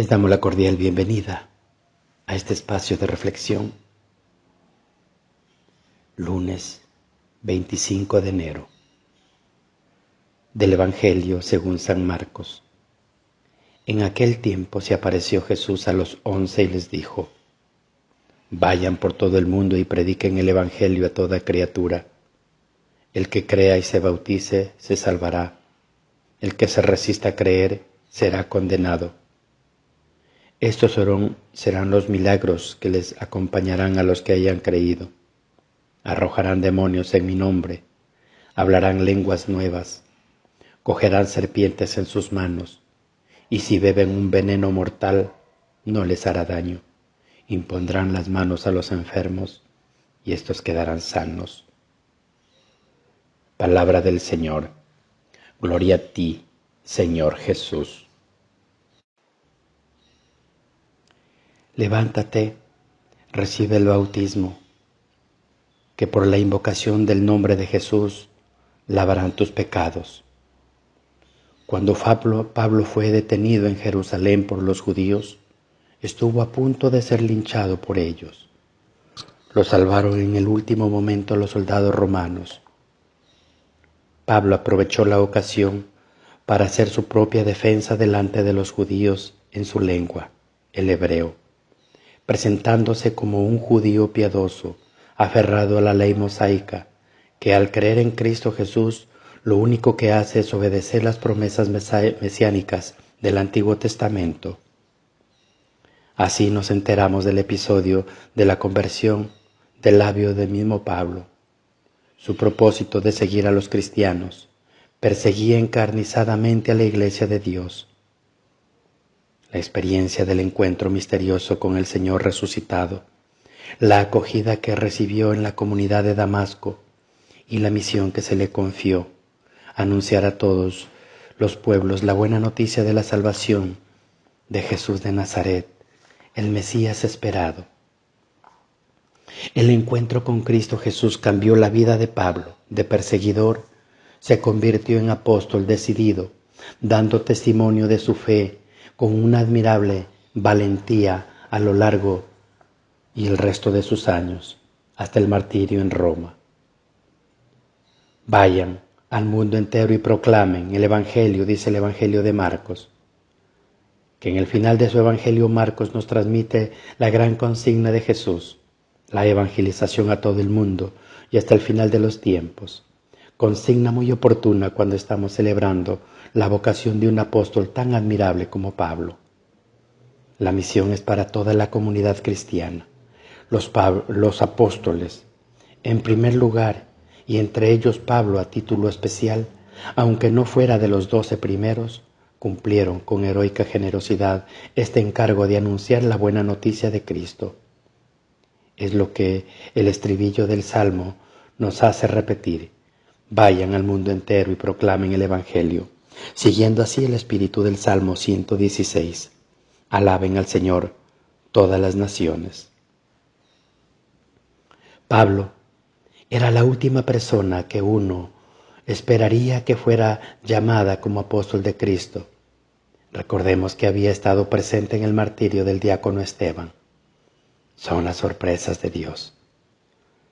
Les damos la cordial bienvenida a este espacio de reflexión, lunes 25 de enero, del Evangelio según San Marcos. En aquel tiempo se apareció Jesús a los 11 y les dijo: Vayan por todo el mundo y prediquen el Evangelio a toda criatura. El que crea y se bautice se salvará. El que se resista a creer será condenado. Estos serán los milagros que les acompañarán a los que hayan creído. Arrojarán demonios en mi nombre, hablarán lenguas nuevas, cogerán serpientes en sus manos, y si beben un veneno mortal, no les hará daño. Impondrán las manos a los enfermos, y estos quedarán sanos. Palabra del Señor. Gloria a ti, Señor Jesús. Levántate, recibe el bautismo, que por la invocación del nombre de Jesús lavarán tus pecados. Cuando Pablo fue detenido en Jerusalén por los judíos, estuvo a punto de ser linchado por ellos. Lo salvaron en el último momento los soldados romanos. Pablo aprovechó la ocasión para hacer su propia defensa delante de los judíos en su lengua, el hebreo, presentándose como un judío piadoso, aferrado a la ley mosaica, que al creer en Cristo Jesús lo único que hace es obedecer las promesas mesiánicas del Antiguo Testamento. Así nos enteramos del episodio de la conversión del labio del mismo Pablo. Su propósito de seguir a los cristianos perseguía encarnizadamente a la Iglesia de Dios. La experiencia del encuentro misterioso con el Señor resucitado, la acogida que recibió en la comunidad de Damasco y la misión que se le confió, anunciar a todos los pueblos la buena noticia de la salvación de Jesús de Nazaret, el Mesías esperado. El encuentro con Cristo Jesús cambió la vida de Pablo. De perseguidor se convirtió en apóstol decidido, dando testimonio de su fe con una admirable valentía a lo largo y el resto de sus años, hasta el martirio en Roma. Vayan al mundo entero y proclamen el Evangelio, dice el Evangelio de Marcos, que en el final de su Evangelio Marcos nos transmite la gran consigna de Jesús, la evangelización a todo el mundo y hasta el final de los tiempos. Consigna muy oportuna cuando estamos celebrando la vocación de un apóstol tan admirable como Pablo. La misión es para toda la comunidad cristiana. Los apóstoles, en primer lugar, y entre ellos Pablo a título especial, aunque no fuera de los 12 primeros, cumplieron con heroica generosidad este encargo de anunciar la buena noticia de Cristo. Es lo que el estribillo del Salmo nos hace repetir: vayan al mundo entero y proclamen el Evangelio, siguiendo así el espíritu del Salmo 116. Alaben al Señor todas las naciones. Pablo era la última persona que uno esperaría que fuera llamada como apóstol de Cristo. Recordemos que había estado presente en el martirio del diácono Esteban. Son las sorpresas de Dios.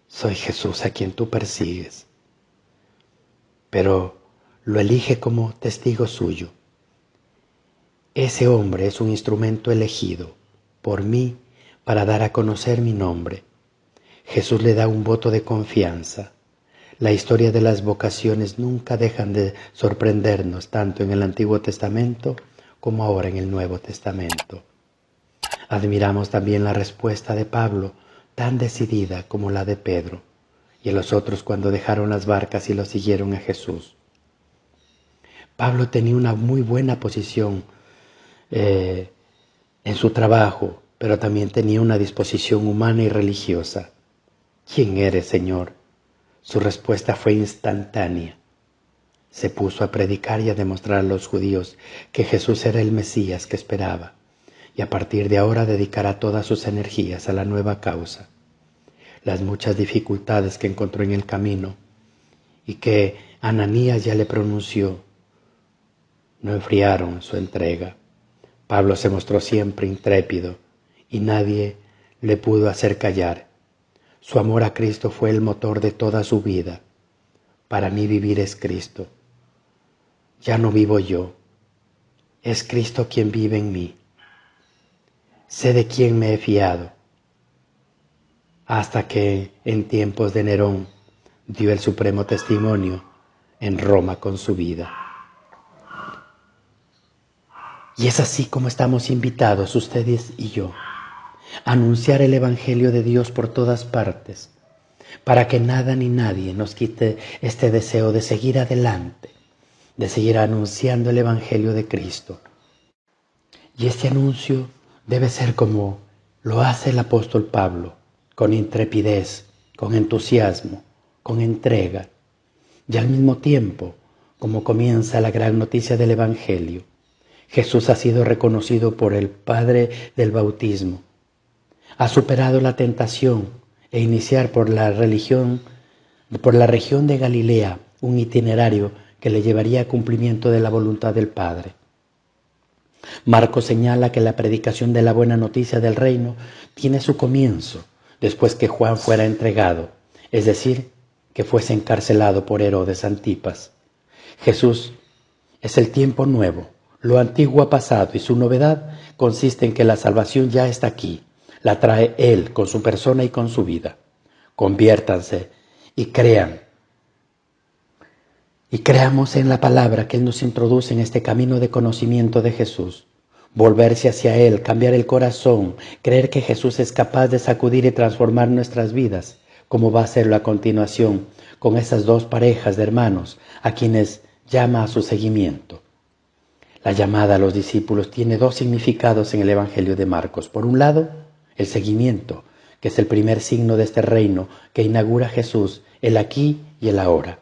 Soy Jesús a quien tú persigues, pero lo elige como testigo suyo. Ese hombre es un instrumento elegido por mí para dar a conocer mi nombre. Jesús le da un voto de confianza. La historia de las vocaciones nunca dejan de sorprendernos, tanto en el Antiguo Testamento como ahora en el Nuevo Testamento. Admiramos también la respuesta de Pablo, tan decidida como la de Pedro y a los otros cuando dejaron las barcas y lo siguieron a Jesús. Pablo tenía una muy buena posición en su trabajo, pero también tenía una disposición humana y religiosa. ¿Quién eres, Señor? Su respuesta fue instantánea. Se puso a predicar y a demostrar a los judíos que Jesús era el Mesías que esperaba, y a partir de ahora dedicará todas sus energías a la nueva causa. Las muchas dificultades que encontró en el camino y que Ananías ya le pronunció no enfriaron su entrega. Pablo se mostró siempre intrépido y nadie le pudo hacer callar. Su amor a Cristo fue el motor de toda su vida. Para mí vivir es Cristo. Ya no vivo yo, es Cristo quien vive en mí. Sé de quién me he fiado, hasta que en tiempos de Nerón dio el supremo testimonio en Roma con su vida. Y es así como estamos invitados, ustedes y yo, a anunciar el Evangelio de Dios por todas partes, para que nada ni nadie nos quite este deseo de seguir adelante, de seguir anunciando el Evangelio de Cristo. Y este anuncio debe ser como lo hace el apóstol Pablo, con intrepidez, con entusiasmo, con entrega, y al mismo tiempo, como comienza la gran noticia del Evangelio. Jesús ha sido reconocido por el Padre del bautismo, ha superado la tentación e iniciar por la región de Galilea un itinerario que le llevaría a cumplimiento de la voluntad del Padre. Marcos señala que la predicación de la buena noticia del reino tiene su comienzo después que Juan fuera entregado, es decir, que fuese encarcelado por Herodes Antipas. Jesús es el tiempo nuevo, lo antiguo ha pasado y su novedad consiste en que la salvación ya está aquí, la trae Él con su persona y con su vida. Conviértanse y crean. Y creamos en la palabra que Él nos introduce en este camino de conocimiento de Jesús. Volverse hacia Él, cambiar el corazón, creer que Jesús es capaz de sacudir y transformar nuestras vidas, como va a hacerlo a continuación con esas dos parejas de hermanos a quienes llama a su seguimiento. La llamada a los discípulos tiene dos significados en el Evangelio de Marcos. Por un lado, el seguimiento, que es el primer signo de este reino que inaugura Jesús, el aquí y el ahora.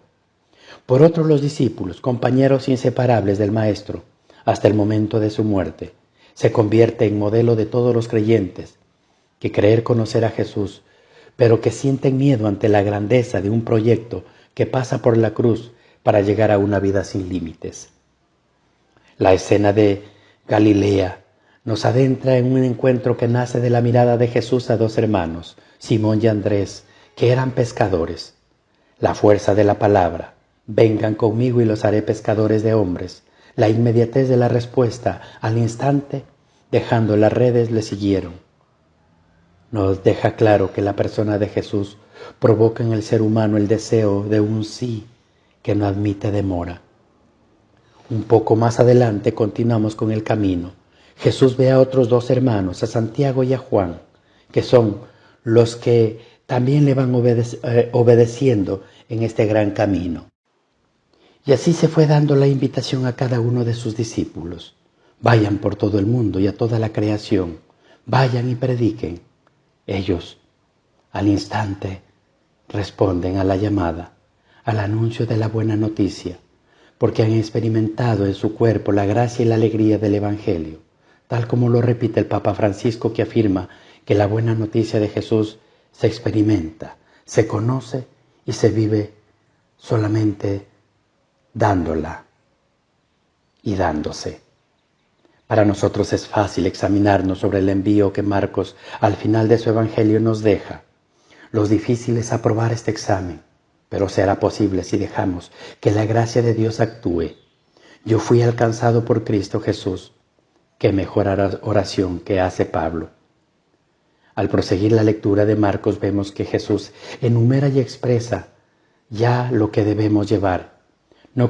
Por otro, los discípulos, compañeros inseparables del Maestro, hasta el momento de su muerte, se convierte en modelo de todos los creyentes que creer conocer a Jesús, pero que sienten miedo ante la grandeza de un proyecto que pasa por la cruz para llegar a una vida sin límites. La escena de Galilea nos adentra en un encuentro que nace de la mirada de Jesús a dos hermanos, Simón y Andrés, que eran pescadores. La fuerza de la palabra, vengan conmigo y los haré pescadores de hombres. La inmediatez de la respuesta, al instante, dejando las redes, le siguieron. Nos deja claro que la persona de Jesús provoca en el ser humano el deseo de un sí que no admite demora. Un poco más adelante continuamos con el camino. Jesús ve a otros dos hermanos, a Santiago y a Juan, que son los que también le van obedeciendo en este gran camino. Y así se fue dando la invitación a cada uno de sus discípulos. Vayan por todo el mundo y a toda la creación. Vayan y prediquen. Ellos, al instante, responden a la llamada, al anuncio de la buena noticia, porque han experimentado en su cuerpo la gracia y la alegría del Evangelio, tal como lo repite el Papa Francisco, que afirma que la buena noticia de Jesús se experimenta, se conoce y se vive solamente dándola y dándose. Para nosotros es fácil examinarnos sobre el envío que Marcos al final de su Evangelio nos deja. Lo difícil es aprobar este examen, pero será posible si dejamos que la gracia de Dios actúe. Yo fui alcanzado por Cristo Jesús. Qué mejor oración que hace Pablo. Al proseguir la lectura de Marcos vemos que Jesús enumera y expresa ya lo que debemos llevar. No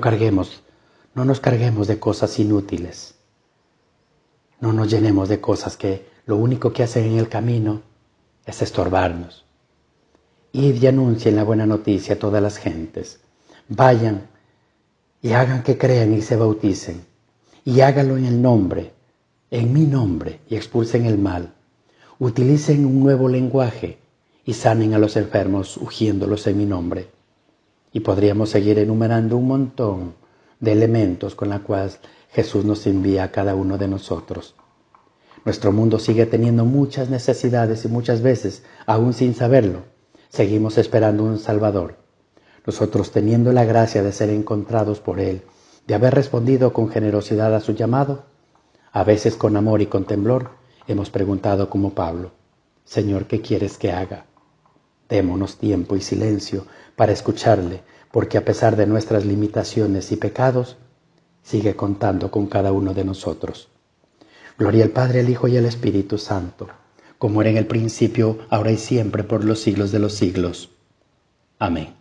nos carguemos de cosas inútiles. No nos llenemos de cosas que lo único que hacen en el camino es estorbarnos. Id y anuncien la buena noticia a todas las gentes. Vayan y hagan que crean y se bauticen. Y háganlo en el nombre, en mi nombre, y expulsen el mal. Utilicen un nuevo lenguaje y sanen a los enfermos ungiéndolos en mi nombre. Y podríamos seguir enumerando un montón de elementos con los cuales Jesús nos envía a cada uno de nosotros. Nuestro mundo sigue teniendo muchas necesidades y muchas veces, aún sin saberlo, seguimos esperando un Salvador. Nosotros, teniendo la gracia de ser encontrados por Él, de haber respondido con generosidad a su llamado, A veces con amor y con temblor hemos preguntado como Pablo, Señor, ¿qué quieres que haga? Démonos tiempo y silencio para escucharle, porque a pesar de nuestras limitaciones y pecados, sigue contando con cada uno de nosotros. Gloria al Padre, al Hijo y al Espíritu Santo, como era en el principio, ahora y siempre, por los siglos de los siglos. Amén.